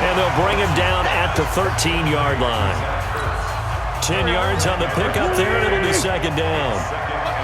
And they'll bring him down at the 13-yard line. 10 yards on the pickup there, and it'll be second down.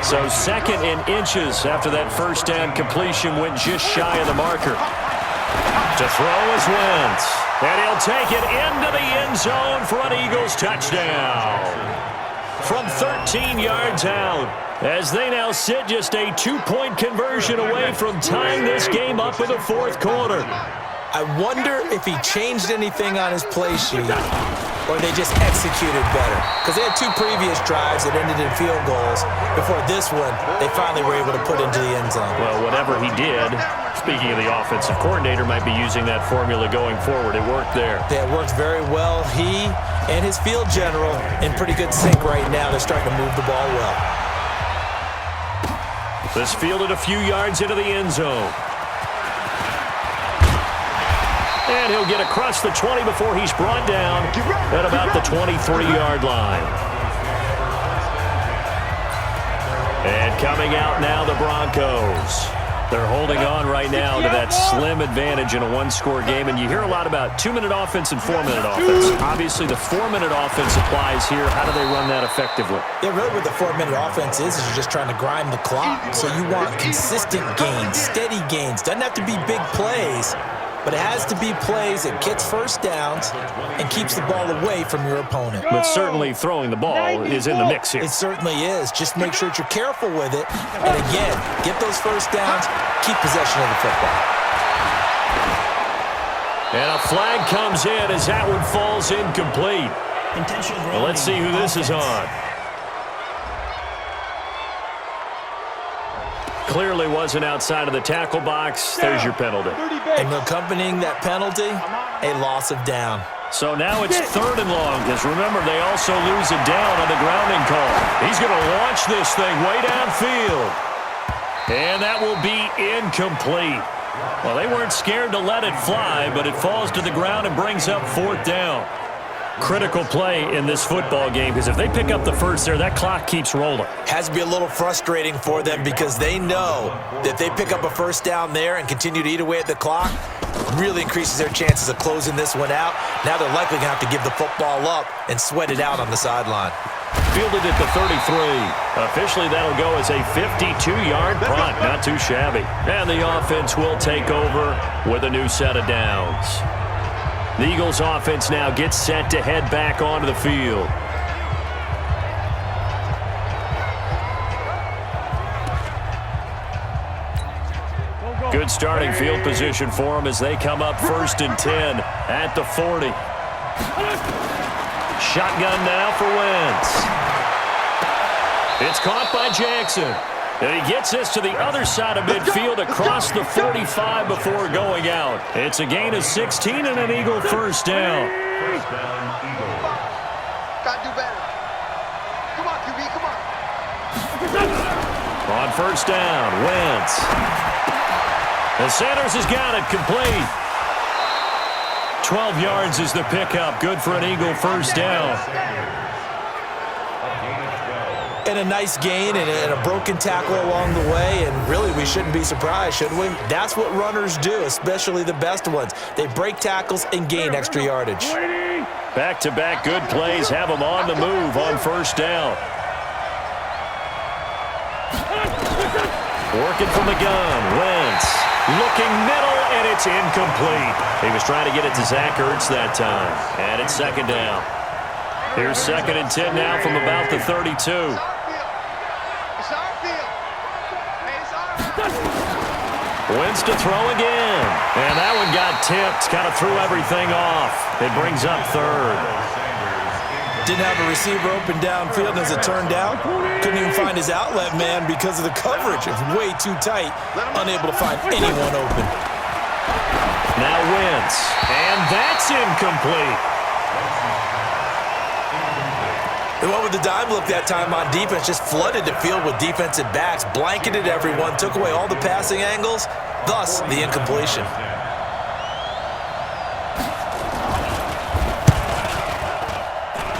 So second in inches after that first down completion went just shy of the marker. To throw is Wentz. And he'll take it into the end zone for an Eagles touchdown. From 13 yards out, as they now sit just a 2-point conversion away from tying this game up in the fourth quarter. I wonder if he changed anything on his play sheet or they just executed better. Because they had 2 previous drives that ended in field goals. Before this one, they finally were able to put into the end zone. Well, whatever he did, speaking of the offensive coordinator, might be using that formula going forward. It worked there. Yeah, it worked very well. He and his field general in pretty good sync right now. They're starting to move the ball well. This fielded a few yards into the end zone. And he'll get across the 20 before he's brought down at about the 23-yard line. And coming out now, the Broncos. They're holding on right now to that slim advantage in a one-score game. And you hear a lot about 2-minute offense and 4-minute offense. Obviously, the 4-minute offense applies here. How do they run that effectively? Yeah, really what the 4-minute offense is you're just trying to grind the clock. So you want consistent gains, steady gains. Doesn't have to be big plays, but it has to be plays that gets first downs and keeps the ball away from your opponent. But certainly throwing the ball is in the mix here. It certainly is. Just make sure that you're careful with it. And again, get those first downs, keep possession of the football. And a flag comes in as that one falls incomplete. Well, let's see who this is on. Clearly wasn't outside of the tackle box. There's your penalty. And accompanying that penalty, a loss of down. So now it's 3rd and long, because remember, they also lose it down on the grounding call. He's going to launch this thing way downfield. And that will be incomplete. Well, they weren't scared to let it fly, but it falls to the ground and brings up 4th down. Critical play in this football game, because if they pick up the first there, that clock keeps rolling. Has to be a little frustrating for them because they know that they pick up a first down there and continue to eat away at the clock, really increases their chances of closing this one out. Now they're likely going to have to give the football up and sweat it out on the sideline. Fielded at the 33. Officially, that'll go as a 52-yard punt. Not too shabby. And the offense will take over with a new set of downs. The Eagles offense now gets set to head back onto the field. Good starting field position for them as they come up 1st and 10 at the 40. Shotgun now for Wentz. It's caught by Jackson. And he gets this to the other side of midfield across the 45 before going out. It's a gain of 16 and an Eagle first down. Gotta do better. Come on, QB, come on. On first down, Wentz. The Sanders has got it complete. 12 yards is the pickup. Good for an Eagle first down. And a nice gain and a broken tackle along the way, and really we shouldn't be surprised, should we? That's what runners do, especially the best ones. They break tackles and gain extra yardage. Back-to-back good plays have them on the move on first down. Working from the gun, Wentz looking middle, and it's incomplete. He was trying to get it to Zach Ertz that time, and it's second down. Here's 2nd and 10 now from about the 32. Wentz to throw again. And that one got tipped. Kind of threw everything off. It brings up 3rd. Didn't have a receiver open downfield as it turned out. Couldn't even find his outlet man because of the coverage. It was way too tight. Unable to find anyone open. Now Wentz. And that's incomplete. They went with the dime look that time on defense, just flooded the field with defensive backs, blanketed everyone, took away all the passing angles, thus the incompletion.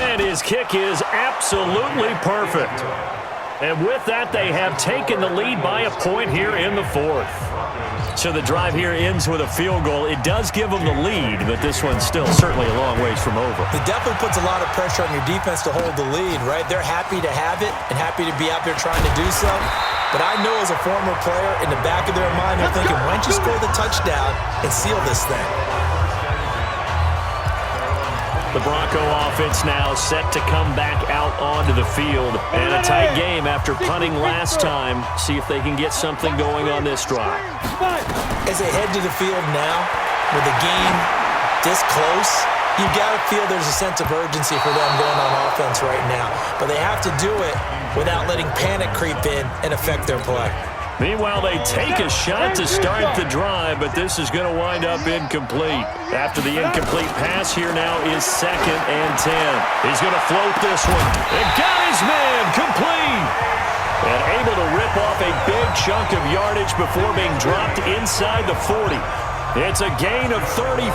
And his kick is absolutely perfect. And with that, they have taken the lead by a point here in the 4th. So the drive here ends with a field goal. It does give them the lead, but this one's still certainly a long ways from over. It definitely puts a lot of pressure on your defense to hold the lead, right? They're happy to have it and happy to be out there trying to do so. But I know as a former player, in the back of their mind, they're thinking, why don't you score the touchdown and seal this thing? The Bronco offense now set to come back out onto the field. And a tight game after punting last time. See if they can get something going on this drive. As they head to the field now, with the game this close, you've got to feel there's a sense of urgency for them going on offense right now. But they have to do it without letting panic creep in and affect their play. Meanwhile, they take a shot to start the drive, but this is going to wind up incomplete. After the incomplete pass, here now is 2nd and 10. He's going to float this one. And got his man complete. And able to rip off a big chunk of yardage before being dropped inside the 40. It's a gain of 35.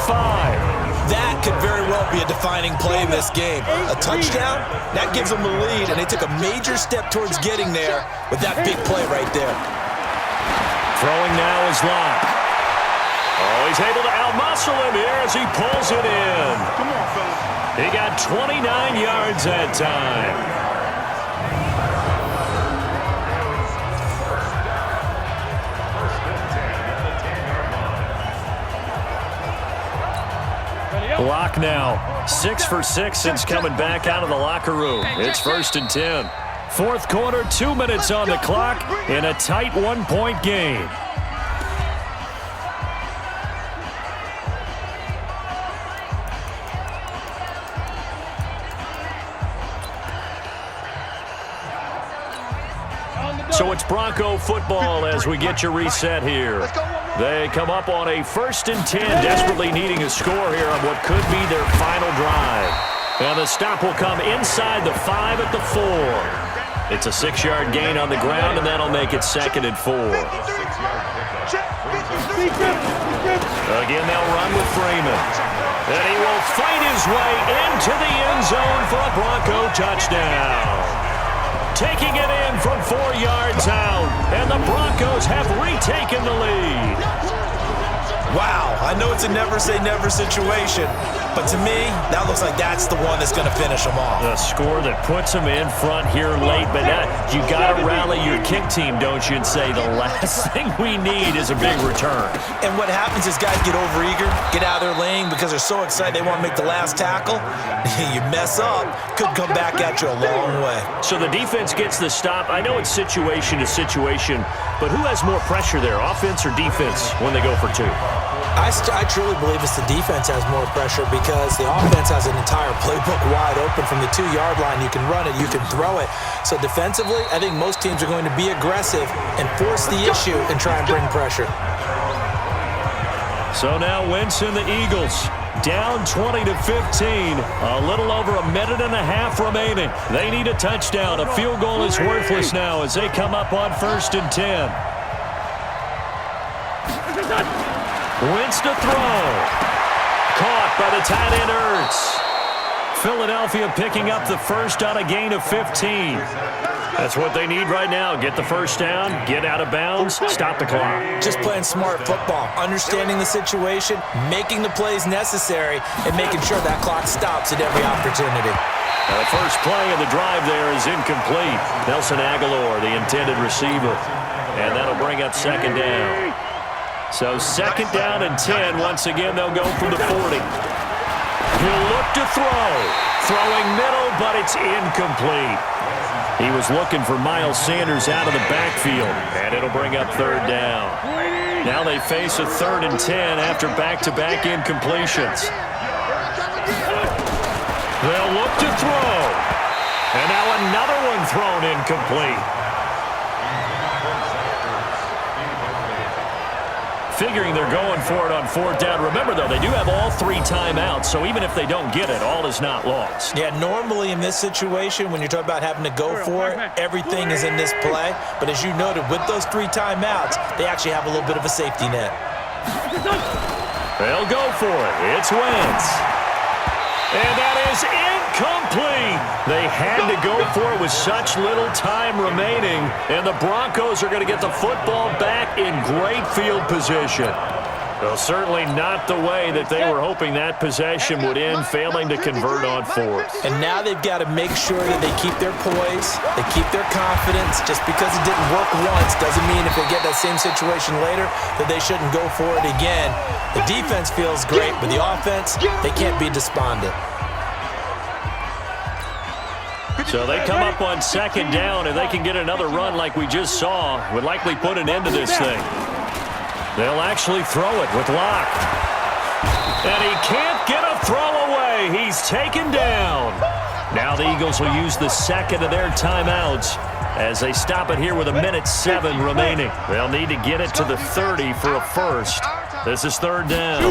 That could very well be a defining play in this game. A touchdown, that gives them the lead, and they took a major step towards getting there with that big play right there. Throwing now is Locke. Oh, he's able to outmuscle him here as he pulls it in. Come on, fellas. He got 29 yards that time. Locke now 6 for 6 since coming back out of the locker room. It's 1st and 10. Fourth quarter, 2 minutes on the clock in a tight 1-point game. So it's Bronco football as we get you reset here. They come up on a 1st and 10, desperately needing a score here on what could be their final drive. And the stop will come inside the 5 at the 4. It's a 6-yard gain on the ground, and that'll make it 2nd and 4. Again, they'll run with Freeman. And he will fight his way into the end zone for a Bronco touchdown. Taking it in from 4 yards out, and the Broncos have retaken the lead. Wow, I know it's a never-say-never situation, but to me, that looks like that's the one that's going to finish them off. The score that puts them in front here late, but you got to rally your kick team, don't you, and say the last thing we need is a big return. And what happens is guys get overeager, get out of their lane because they're so excited they want to make the last tackle. You mess up, could come back at you a long way. So the defense gets the stop. I know it's situation to situation, but who has more pressure there, offense or defense, when they go for 2? I truly believe it's the defense has more pressure because the offense has an entire playbook wide open from the 2-yard line. You can run it, you can throw it. So defensively, I think most teams are going to be aggressive and force the issue and try and bring pressure. So now Wentz and the Eagles down 20-15. A little over a minute and a half remaining. They need a touchdown. A field goal is worthless now as they come up on 1st and 10. Wentz to throw. Caught by the tight end Ertz. Philadelphia picking up the first on a gain of 15. That's what they need right now. Get the first down, get out of bounds, stop the clock. Just playing smart football, understanding the situation, making the plays necessary, and making sure that clock stops at every opportunity. Now the first play of the drive there is incomplete. Nelson Aguilar, the intended receiver. And that'll bring up 2nd down. So 2nd down and 10. Once again, they'll go from the 40. He'll look to throw. Throwing middle, but it's incomplete. He was looking for Miles Sanders out of the backfield, and it'll bring up 3rd down. Now they face a 3rd and 10 after back-to-back incompletions. They'll look to throw. And now another one thrown incomplete. Figuring they're going for it on 4th down. Remember, though, they do have all 3 timeouts, so even if they don't get it, all is not lost. Yeah, normally in this situation, when you're talking about having to go for it, everything is in this play. But as you noted, with those 3 timeouts, they actually have a little bit of a safety net. They'll go for it. It's Wentz. And that is incomplete. They had to go for it with such little time remaining, and the Broncos are going to get the football back in great field position. Well, certainly not the way that they were hoping that possession would end, failing to convert on fourth. And now they've got to make sure that they keep their poise, they keep their confidence. Just because it didn't work once doesn't mean if they get that same situation later that they shouldn't go for it again. The defense feels great, but the offense, they can't be despondent. So they come up on second down, and they can get another run like we just saw. Would likely put an end to this thing. They'll actually throw it with Locke. And he can't get a throw away. He's taken down. Now the Eagles will use the second of their timeouts as they stop it here with 1:07 remaining. They'll need to get it to the 30 for a first. This is third down.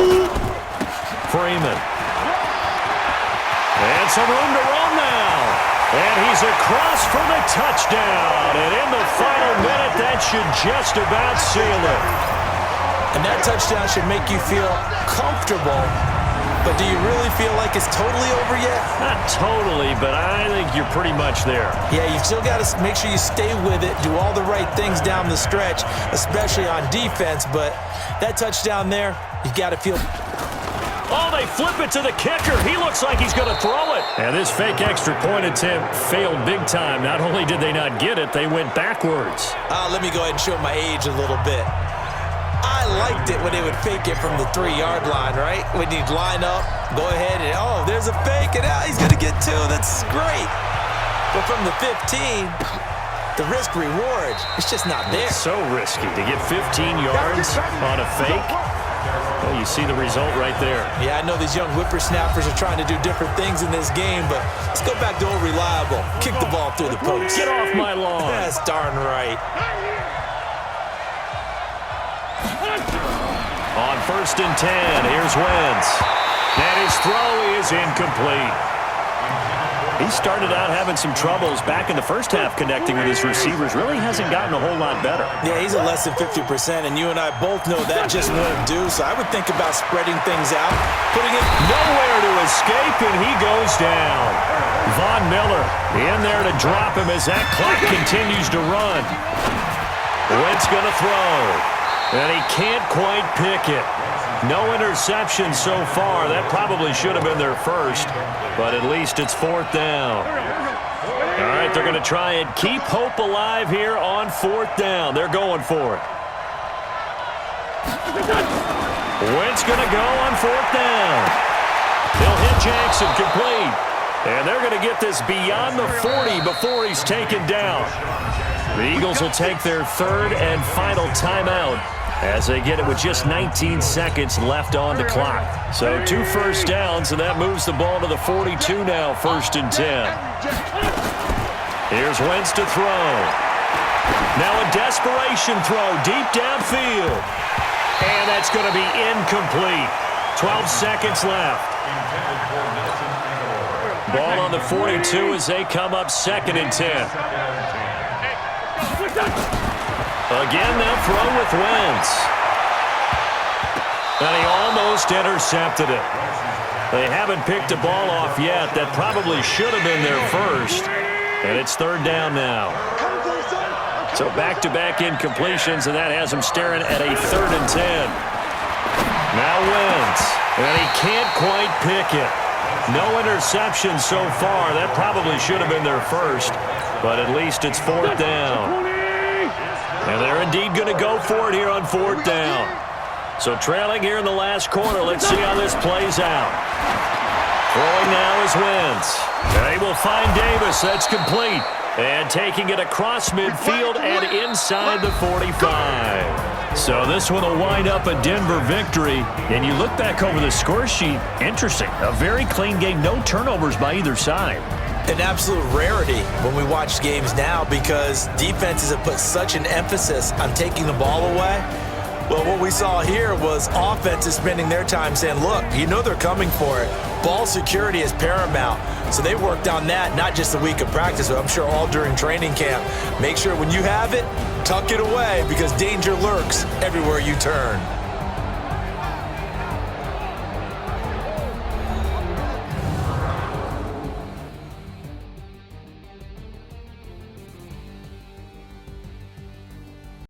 Freeman. And some room to run now. And he's across for the touchdown. And in the final minute, that should just about seal it. And that touchdown should make you feel comfortable. But do you really feel like it's totally over yet? Not totally, but I think you're pretty much there. Yeah, you've still got to make sure you stay with it, do all the right things down the stretch, especially on defense. But that touchdown there, you've got to feel... Oh, they flip it to the kicker. He looks like he's going to throw it. And this fake extra point attempt failed big time. Not only did they not get it, they went backwards. Let me go ahead and show my age a little bit. I liked it when they would fake it from the 3-yard line, right? When you'd line up, go ahead and, oh, there's a fake, and he's going to get 2. That's great. But from the 15, the risk-reward, it's just not there. It's so risky to get 15 yards on a fake. Well, you see the result right there. Yeah, I know these young whippersnappers are trying to do different things in this game, but let's go back to old reliable. Kick the ball through the post. Get off my lawn. That's darn right. On 1st and 10, here's Wentz. And his throw is incomplete. He started out having some troubles back in the first half connecting with his receivers. Really hasn't gotten a whole lot better. Yeah, he's at less than 50%, and you and I both know that just won't do. So I would think about spreading things out, putting it nowhere to escape, and he goes down. Von Miller in there to drop him as that clock continues to run. Wentz going to throw. And he can't quite pick it. No interception so far. That probably should have been their first, but at least it's 4th down. All right, they're going to try and keep hope alive here on 4th down. They're going for it. Wentz going to go on 4th down. He'll hit Jackson complete. And they're going to get this beyond the 40 before he's taken down. The Eagles will take their 3rd and final timeout as they get it with just 19 seconds left on the clock. So 2 first downs, and that moves the ball to the 42 now, 1st and 10. Here's Wentz to throw. Now a desperation throw deep downfield. And that's going to be incomplete. 12 seconds left. Ball on the 42 as they come up 2nd and 10. Again, they'll throw with Wentz. And he almost intercepted it. They haven't picked a ball off yet. That probably should have been their first. And it's 3rd down now. So back-to-back incompletions, and that has them staring at a 3rd and 10. Now Wentz. And he can't quite pick it. No interception so far. That probably should have been their first. But at least it's 4th down. And they're indeed going to go for it here on 4th down. So trailing here in the last quarter, let's see how this plays out. Throwing now is Wentz. And they will find Davis. That's complete. And taking it across midfield and inside the 45. So this one will wind up a Denver victory. And you look back over the score sheet, interesting. A very clean game, no turnovers by either side. An absolute rarity when we watch games now because defenses have put such an emphasis on taking the ball away. Well, what we saw here was offenses spending their time saying, look, you know they're coming for it. Ball security is paramount. So they worked on that, not just a week of practice, but I'm sure all during training camp. Make sure when you have it, tuck it away because danger lurks everywhere you turn.